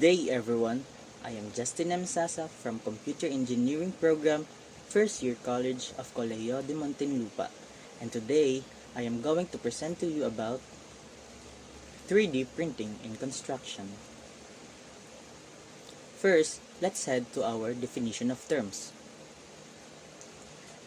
day everyone, I am Justin M. Sasa from Computer Engineering Program, First Year College of Colegio de Muntinlupa, and today I am going to present to you about 3D printing in construction. First, let's head to our definition of terms.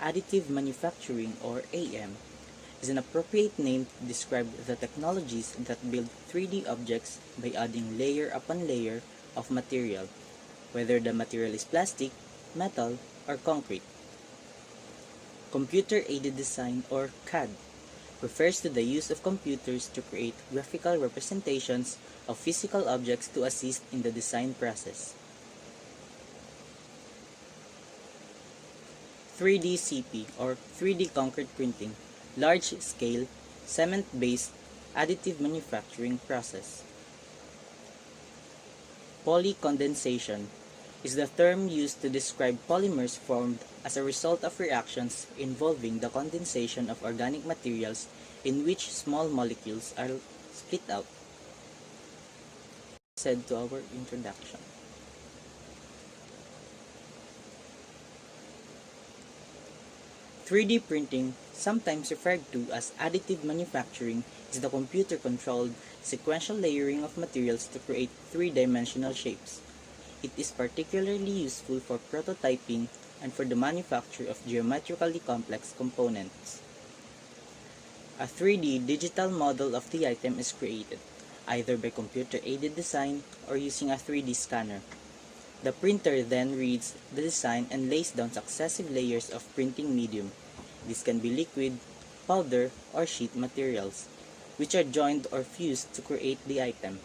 Additive manufacturing, or AM, is an appropriate name to describe the technologies that build 3D objects by adding layer upon layer of material, whether the material is plastic, metal, or concrete. Computer-aided design, or CAD, refers to the use of computers to create graphical representations of physical objects to assist in the design process. 3D CP, or 3D concrete printing, large-scale, cement-based additive manufacturing process. Polycondensation is the term used to describe polymers formed as a result of reactions involving the condensation of organic materials in which small molecules are split out. Said to our introduction. "3D printing, sometimes referred to as additive manufacturing, is the computer-controlled sequential layering of materials to create three-dimensional shapes. It is particularly useful for prototyping and for the manufacture of geometrically complex components. A 3D digital model of the item is created, either by computer-aided design or using a 3D scanner. The printer then reads the design and lays down successive layers of printing medium. This can be liquid, powder, or sheet materials, which are joined or fused to create the item.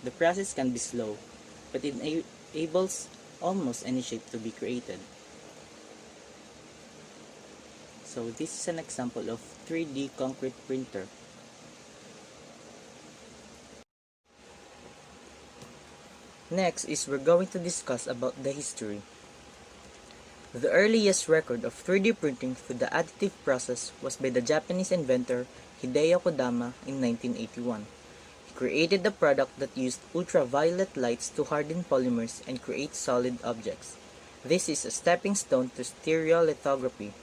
The process can be slow, but it enables almost any shape to be created." So this is an example of 3D concrete printer. Next is we're going to discuss about the history. The earliest record of 3D printing through the additive process was by the Japanese inventor Hideo Kodama in 1981. He created a product that used ultraviolet lights to harden polymers and create solid objects. This is a stepping stone to stereolithography.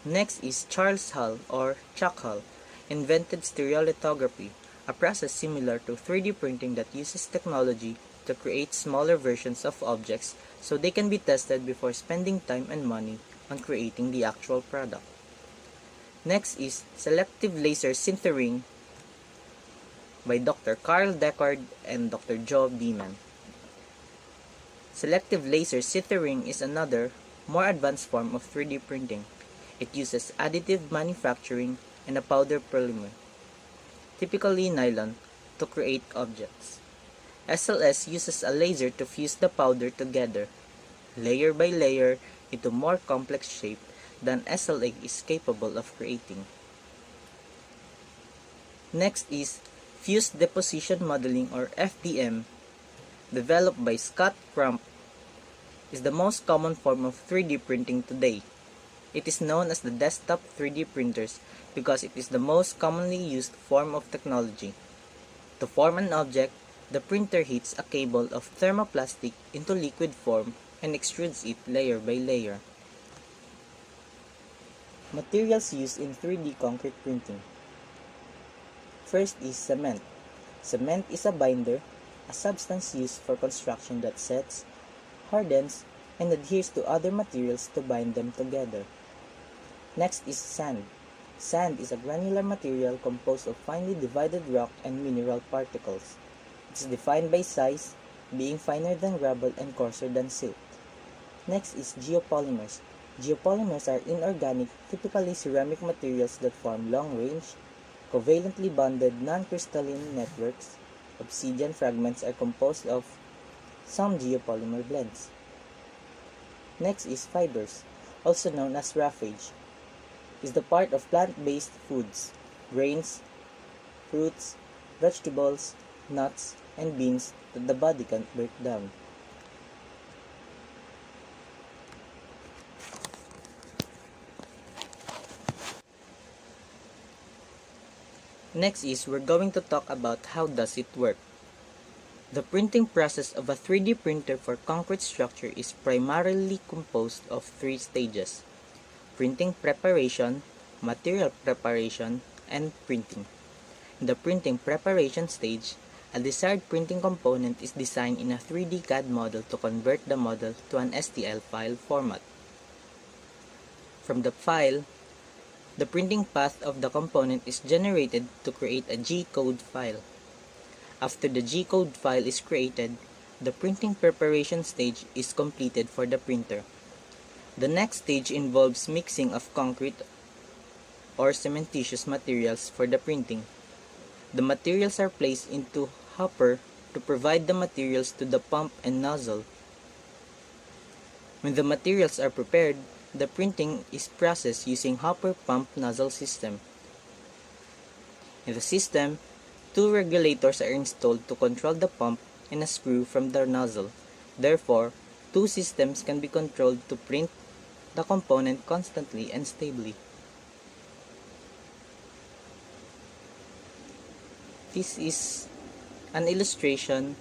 Next is Charles Hull, or Chuck Hull, invented stereolithography, a process similar to 3D printing that uses technology to create smaller versions of objects so they can be tested before spending time and money on creating the actual product. Next is selective laser sintering by Dr. Carl Deckard and Dr. Joe Beeman. Selective laser sintering is another, more advanced form of 3D printing. It uses additive manufacturing and a powder polymer, typically nylon, to create objects. SLS uses a laser to fuse the powder together, layer by layer, into more complex shape than SLA is capable of creating. Next is Fused Deposition Modeling, or FDM, developed by Scott Crump, is the most common form of 3D printing today. It is known as the desktop 3D printers because it is the most commonly used form of technology. To form an object, the printer heats a cable of thermoplastic into liquid form and extrudes it layer by layer. Materials used in 3D concrete printing. First is cement. Cement is a binder, a substance used for construction that sets, hardens, and adheres to other materials to bind them together. Next is sand. Sand is a granular material composed of finely divided rock and mineral particles. It is defined by size, being finer than gravel and coarser than silt. Next is geopolymers. Geopolymers are inorganic, typically ceramic materials that form long-range, covalently bonded non-crystalline networks. Obsidian fragments are composed of some geopolymer blends. Next is fibers, also known as roughage. Is the part of plant-based foods, grains, fruits, vegetables, nuts, and beans that the body can't break down. Next is we're going to talk about how does it work. The printing process of a 3D printer for concrete structure is primarily composed of three stages: printing preparation, material preparation, and printing. In the printing preparation stage, a desired printing component is designed in a 3D CAD model to convert the model to an STL file format. From the file, the printing path of the component is generated to create a G-code file. After the G-code file is created, the printing preparation stage is completed for the printer. The next stage involves mixing of concrete or cementitious materials for the printing. The materials are placed into hopper to provide the materials to the pump and nozzle. When the materials are prepared, the printing is processed using hopper pump nozzle system. In the system, two regulators are installed to control the pump and a screw from the nozzle. Therefore, two systems can be controlled to print the component constantly and stably. This is an illustration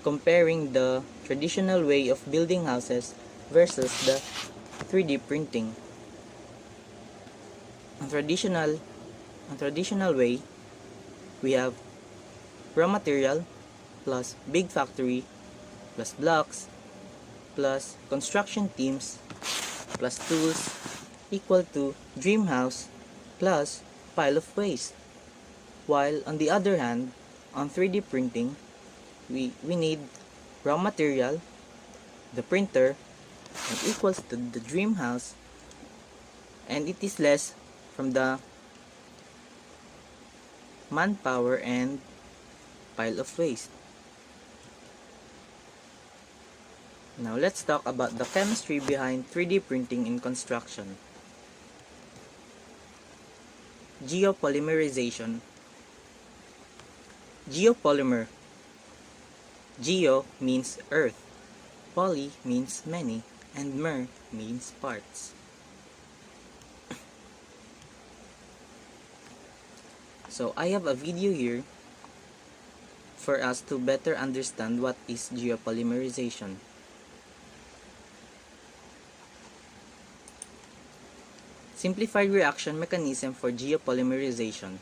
comparing the traditional way of building houses versus the 3D printing. On traditional way, we have raw material plus big factory plus blocks plus construction teams plus tools equal to dream house plus pile of waste. While on the other hand, on 3D printing, we need raw material, the printer, and equals to the dream house, and it is less from the manpower and pile of waste. Now let's talk about the chemistry behind 3D printing in construction. Geopolymerization. Geopolymer. Geo means earth, poly means many, and mer means parts. So I have a video here for us to better understand what is geopolymerization. Simplified reaction mechanism for geopolymerization.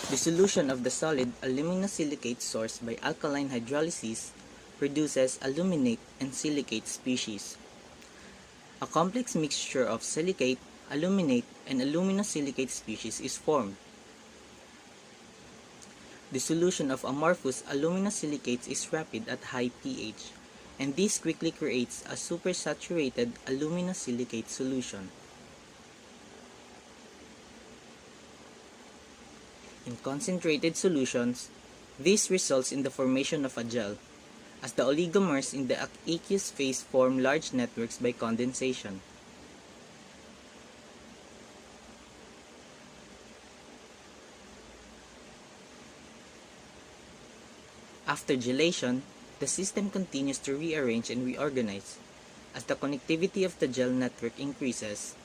Dissolution of the solid aluminosilicate source by alkaline hydrolysis produces aluminate and silicate species. A complex mixture of silicate, aluminate, and aluminosilicate species is formed. Dissolution of amorphous aluminosilicates is rapid at high pH, and this quickly creates a supersaturated aluminosilicate solution. In concentrated solutions, this results in the formation of a gel, as the oligomers in the aqueous phase form large networks by condensation. After gelation, the system continues to rearrange and reorganize. As the connectivity of the gel network increases,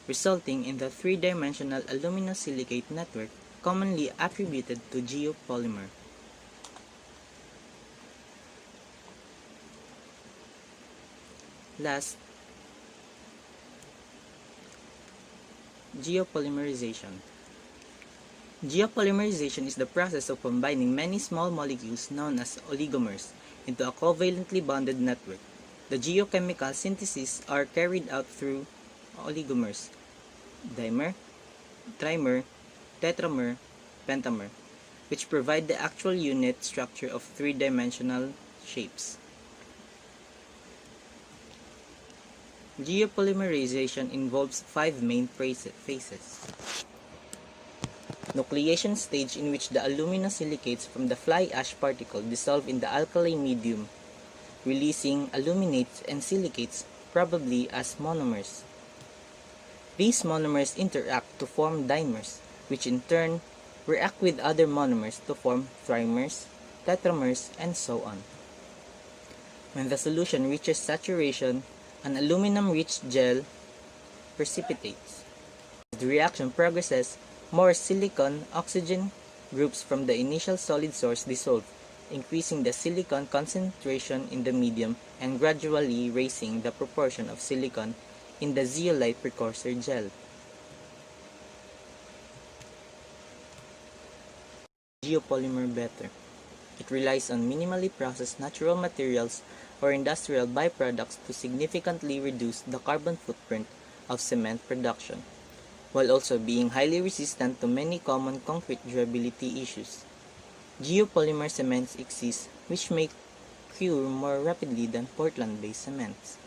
resulting in the three-dimensional aluminosilicate network commonly attributed to geopolymer. Last, geopolymerization. Geopolymerization is the process of combining many small molecules known as oligomers into a covalently bonded network. The geochemical syntheses are carried out through oligomers, dimer, trimer, tetramer, pentamer, which provide the actual unit structure of three-dimensional shapes. Geopolymerization involves 5 main phases. Nucleation stage, in which the aluminosilicates from the fly ash particle dissolve in the alkali medium, releasing aluminates and silicates, probably as monomers. These monomers interact to form dimers, which in turn react with other monomers to form trimers, tetramers, and so on. When the solution reaches saturation, an aluminum-rich gel precipitates. As the reaction progresses, more silicon, oxygen, groups from the initial solid source dissolve, increasing the silicon concentration in the medium and gradually raising the proportion of silicon in the zeolite precursor gel. Geopolymer better. It relies on minimally processed natural materials or industrial byproducts to significantly reduce the carbon footprint of cement production, while also being highly resistant to many common concrete durability issues. Geopolymer cements exist which may cure more rapidly than Portland-based cements.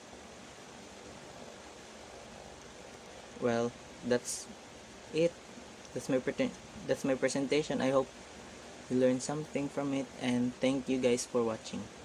Well, that's it. That's my presentation. I hope you learned something from it, and thank you guys for watching.